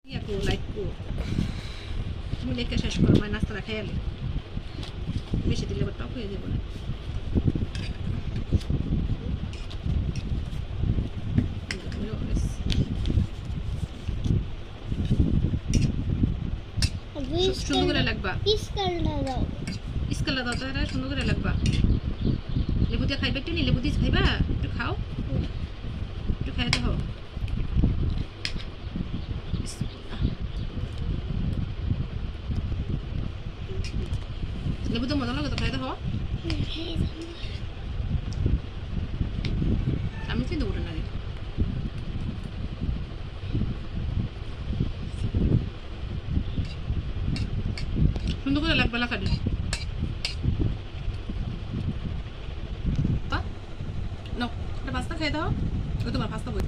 ইয়াকো লাইকো তুমি লেখা শেষ করো, মানে নাস্তাটা খেয়ে এলে বেশি দিলে আবার টক হয়ে যাবো না। সুন্দর করে লাগবা, ইস্কালা দাও তারা সুন্দর করে লাগবা। লেবু দিয়ে খাইবা, একটু নি লেবু দিয়ে খাইবা, একটু খাও, একটু খাই তো। লেবু তো মজা লাগে তো, খাই তো। আমি কিন্তু উঠে না সুন্দর করে লাগবে লাগাদি নাও, একটা পাস্তা খাই দাও, ওই তোমার পাস্তা বই।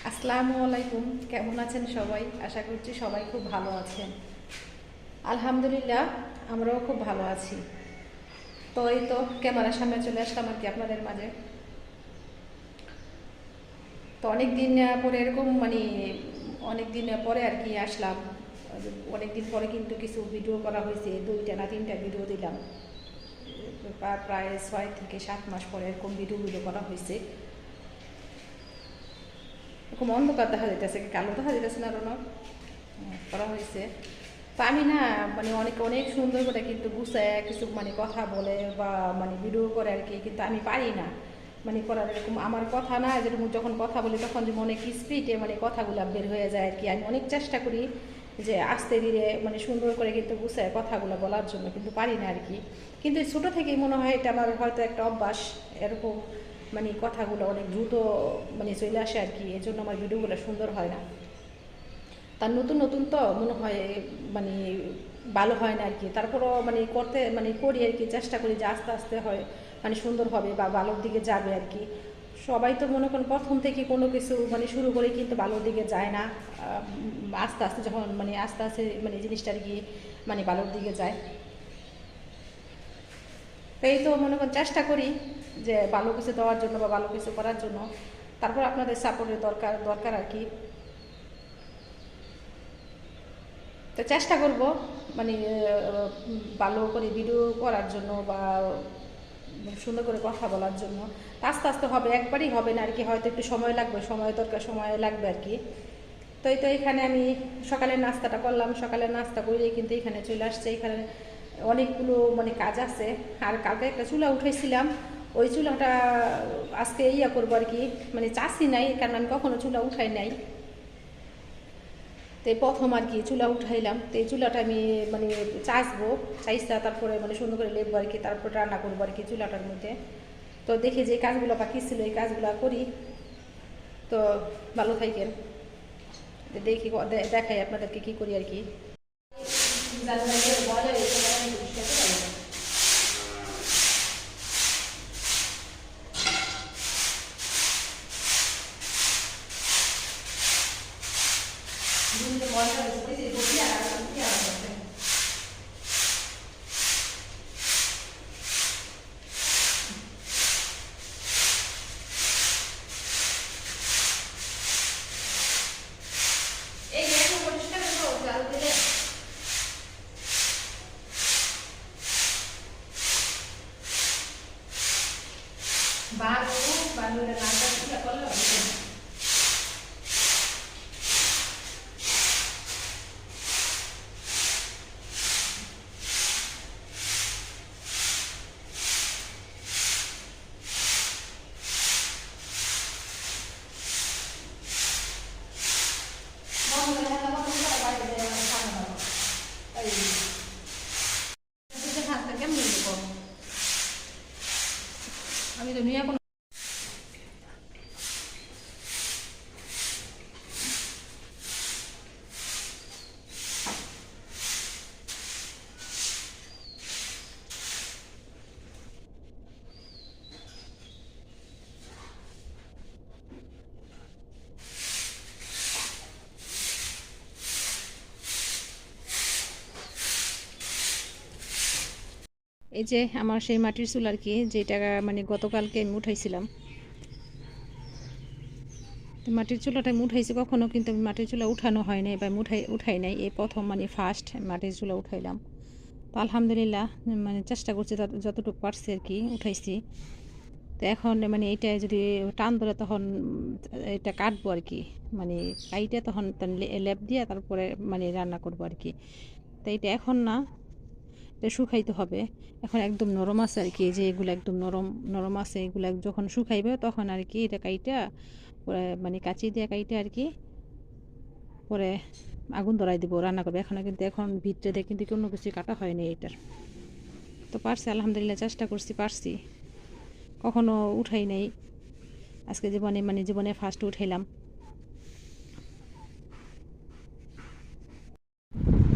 আসসালামু আলাইকুম, কেমন আছেন সবাই? আশা করছি সবাই খুব ভালো আছেন। আলহামদুলিল্লাহ আমরাও খুব ভালো আছি। তো এই তো ক্যামেরার সামনে চলে আসলাম আর কি আপনাদের মাঝে। তো অনেক দিন পরে এরকম মানে অনেক দিন পরে আর কি আসলাম। অনেক দিন পরে কিন্তু কিছু ভিডিও করা হয়েছে, 2টা না 3টা ভিডিও দিলাম। প্রায় 6 থেকে 7 মাস পরে এরকম ভিডিও করা হয়েছে। এরকম অন্ধকার দেখা যেতেছে, কালো দেখা যেতেছে না, রনক করা হয়েছে। তো আমি না মানে অনেক সুন্দর করে কিন্তু গুছায় কিছু মানে কথা বলে বা মানে ভিডিও করে আর কি, কিন্তু আমি পারি না মানে করার। এরকম আমার কথা না, যেরকম যখন কথা বলি তখন যেমন অনেক স্পিডে মানে কথাগুলো বের হয়ে যায় আর কি। আমি অনেক চেষ্টা করি যে আস্তে ধীরে মানে সুন্দর করে কিন্তু গুছায় কথাগুলো বলার জন্য, কিন্তু পারি না আর কি। কিন্তু ছোটো থেকেই মনে হয় এটা আমার হয়তো একটা অভ্যাস, এরকম মানে কথাগুলো অনেক দ্রুত মানে চলে আসে আর কি, এজন্য আমার ভিডিওগুলো সুন্দর হয় না। তার নতুন নতুন তো মনে হয় মানে ভালো হয় না আর কি। তারপরও মানে করতে মানে করি আর কি, চেষ্টা করি যে আস্তে আস্তে হয় মানে সুন্দর হবে বা ভালোর দিকে যাবে আর কি। সবাই তো মনে করেন প্রথম থেকে কোনো কিছু মানে শুরু করে কিন্তু ভালোর দিকে যায় না, আস্তে আস্তে যখন মানে আস্তে আস্তে মানে জিনিসটা আর কি মানে ভালোর দিকে যায়। তো এই তো মনে করেন চেষ্টা করি যে ভালো কিছু দেওয়ার জন্য বা ভালো কিছু করার জন্য। তারপর আপনাদের সাপোর্টের দরকার দরকার আর কি। তো চেষ্টা করব মানে ভালো করে ভিডিও করার জন্য বা সুন্দর করে কথা বলার জন্য। আস্তে আস্তে হবে, একবারই হবে না আর কি, হয়তো একটু সময় লাগবে, সময় দরকার, সময় লাগবে আর কি। তো এই তো এখানে আমি সকালের নাস্তাটা করলাম, সকালের নাস্তা করেই কিন্তু এখানে চলে আসছে। এখানে অনেকগুলো মানে কাজ আছে। আর কালকে একটা চুলা উঠেছিলাম, ওই চুলাটা আজকে ইয়া করবো আর কি, মানে চাষি নাই, কারণ আমি কখনো চুলা উঠাই নাই। তো প্রথম আর কি চুলা উঠাইলাম, তো এই চুলাটা আমি মানে চাষবো, চাইসা তারপরে মানে সুন্দর করে লেবো আর কি, তারপর রান্না করবো আর কি চুলাটার মধ্যে। তো দেখি যে কাজগুলো বাকি ছিল এই কাজগুলো করি। তো ভালো থাকেন, দেখি দেখাই আপনাদেরকে কি করি আর কি। baru baru dan ada juga kalau mau melihat apa pun kalau ada yang sama ayo itu kan terkam dulu kok আমি দুনিয়া কোন এই যে আমার সেই মাটির চুল আর কি, যেটা মানে গতকালকে আমি উঠাইছিলাম। তো মাটির চুলাটা আমি উঠাইছি, কখনো কিন্তু মাটির চুলা উঠানো হয় নাই বা উঠাই নাই, এই প্রথম মানে ফার্স্ট মাটির চুলা উঠাইলাম। তো আলহামদুলিল্লাহ মানে চেষ্টা করছি যতটুকু পারছি আর কি উঠাইছি। তো এখন মানে এইটা যদি টান ধরে তখন এটা কাটবো আর কি, মানে কাইটে তখন লেপ দিয়ে তারপরে মানে রান্না করবো আর কি। তো এইটা এখন না, এটা শুকাইতে হবে। এখন একদম নরম আছে আর কি, যে এগুলো একদম নরম নরম আছে, এগুলো যখন শুকাইবে তখন আর কি এটা কাইটা পরে মানে কাঁচি দিয়ে কাইটা আর কি পরে আগুন ধরাই দিব, রান্না করবে। এখন ভিতরে দিয়ে কিন্তু কোনো কিছু কাটা হয়নি এটার। তো পারছি আলহামদুলিল্লাহ, চেষ্টা করছি, পারছি, কখনো উঠাই নাই, আজকে জীবনে মানে জীবনে ফার্স্ট উঠাইলাম।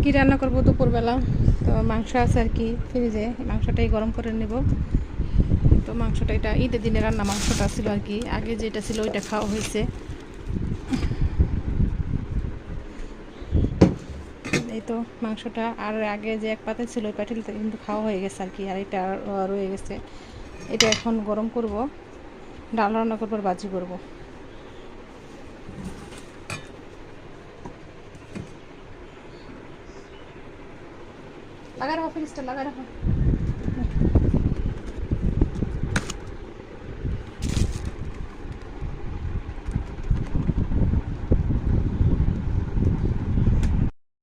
কি রান্না করবো দুপুরবেলা? তো মাংস আছে আর কি ফ্রিজে, মাংসটাই গরম করে নেব। তো মাংসটা এটা ঈদের দিনে রান্না মাংসটা ছিল আর কি, আগে যেটা ছিল ওইটা খাওয়া হয়েছে। এই তো মাংসটা, আর আগে যে এক পাতে ছিল ওই পাতিলটা কিন্তু খাওয়া হয়ে গেছে আর কি, আর এটা রয়ে গেছে। এটা এখন গরম করব, ডাল রান্না করবো আর ভাজি করবো। লাগা রাখো ফ্রিজটা, লাগা রাখো।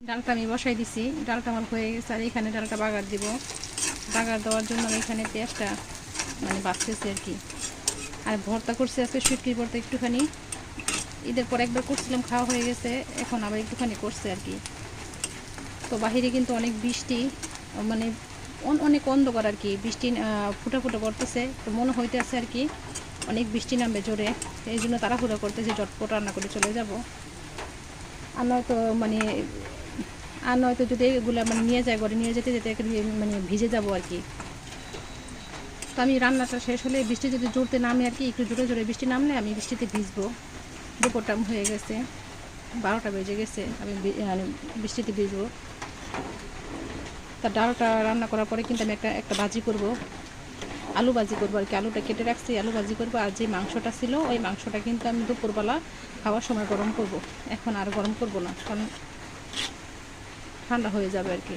ডালটা আমি বসাই দিছি, ডালটা আমার হয়ে গেছে, আর এখানে ডালটা বাগার দিব। বাগার দেওয়ার জন্য আমি এখানে পেঁয়াজটা মানে বাছতেছি আর কি। আর ভর্তা করছি আজকে শুটকির ভর্তা একটুখানি, ঈদের পর একবার করছিলাম, খাওয়া হয়ে গেছে, এখন আবার একটুখানি করছে আর কি। তো বাহিরে কিন্তু অনেক বৃষ্টি, মানে অনেক অন্ধকার আর কি, বৃষ্টি ফুটা ফুটা পড়তেছে। তো মনে হইতেছে আর কি অনেক বৃষ্টি নামবে জোরে, এই জন্য তাড়াহুড়া করতেছে, ঝটপট রান্না করে চলে যাব। আর নয়তো যদি এগুলো মানে নিয়ে যায় ঘরে, নিয়ে যেতে যেতে মানে ভিজে যাব আর কি। তো আমি রান্নাটা শেষ হলে বৃষ্টি যদি জোরতে নামে আর কি, একটু জোরে জোরে বৃষ্টি নামলে আমি বৃষ্টিতে ভিজবো। দুপুরটা হয়ে গেছে, 12টা বেজে গেছে, আমি বৃষ্টিতে ভিজবো। তা ডালটা রান্না করার পরে কিন্তু আমি একটা ভাজি করব, আলু ভাজি করবো আর কি। আলুটা কেটে রাখছি, আলু ভাজি করবো। আর যে মাংসটা ছিল ওই মাংসটা কিন্তু আমি দুপুরবেলা খাওয়ার সময় গরম করব, এখন আর গরম করব না, কারণ ঠান্ডা হয়ে যাবে আর কি।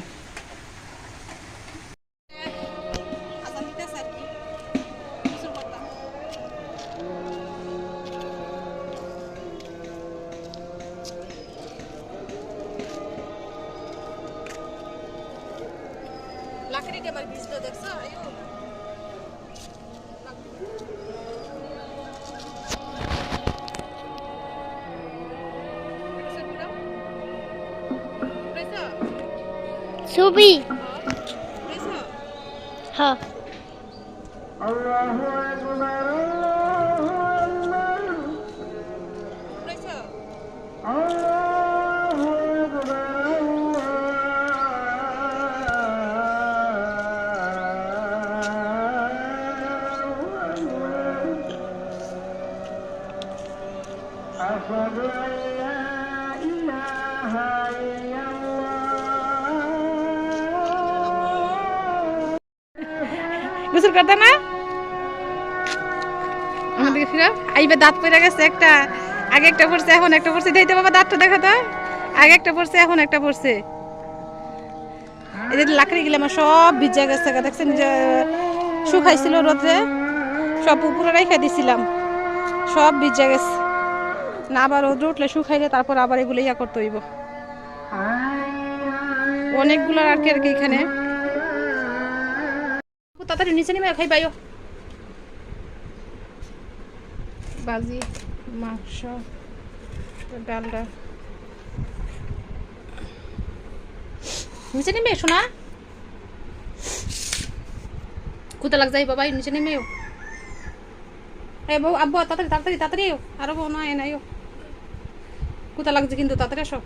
লাকড়িটা আমার ভিজলো দেখছো? ছবি হ্যাঁ। গোসল করতে না আমাদেরকে ফিরে আইবে, দাঁত পড়ে গেছে একটা, আগে একটা পড়ছে এখন একটা পড়ছে, দিতে বাবা দাঁতটা দেখা তো, আগে একটা পড়ছে এখন একটা পড়ছে। এই যে লাকড়ি গুলো আমার সব ভিজে গেছে, দেখছেন যে শুকাইছিল রোদে, সব উপরে রেখে দিছিলাম, সব ভিজে গেছে। না আবার রোদ উঠলে শুকাইলে তারপর আবার এগুলো ইয়া করতে হইব, অনেকগুলো আর কি এখানে। তাড়াতাড়ি নিচে নেমে খাই বাইও, ভাজি মাংস ডালটা নিচে নেমে শোনা, কোথা লাগ যাই বাবা, নিচে নেমে বউ আব্বু তাড়াতাড়ি তাড়াতাড়ি তাড়াতাড়ি আরো বউ নয় নাই, কোথা লাগছে কিন্তু তাড়াতাড়ি সব।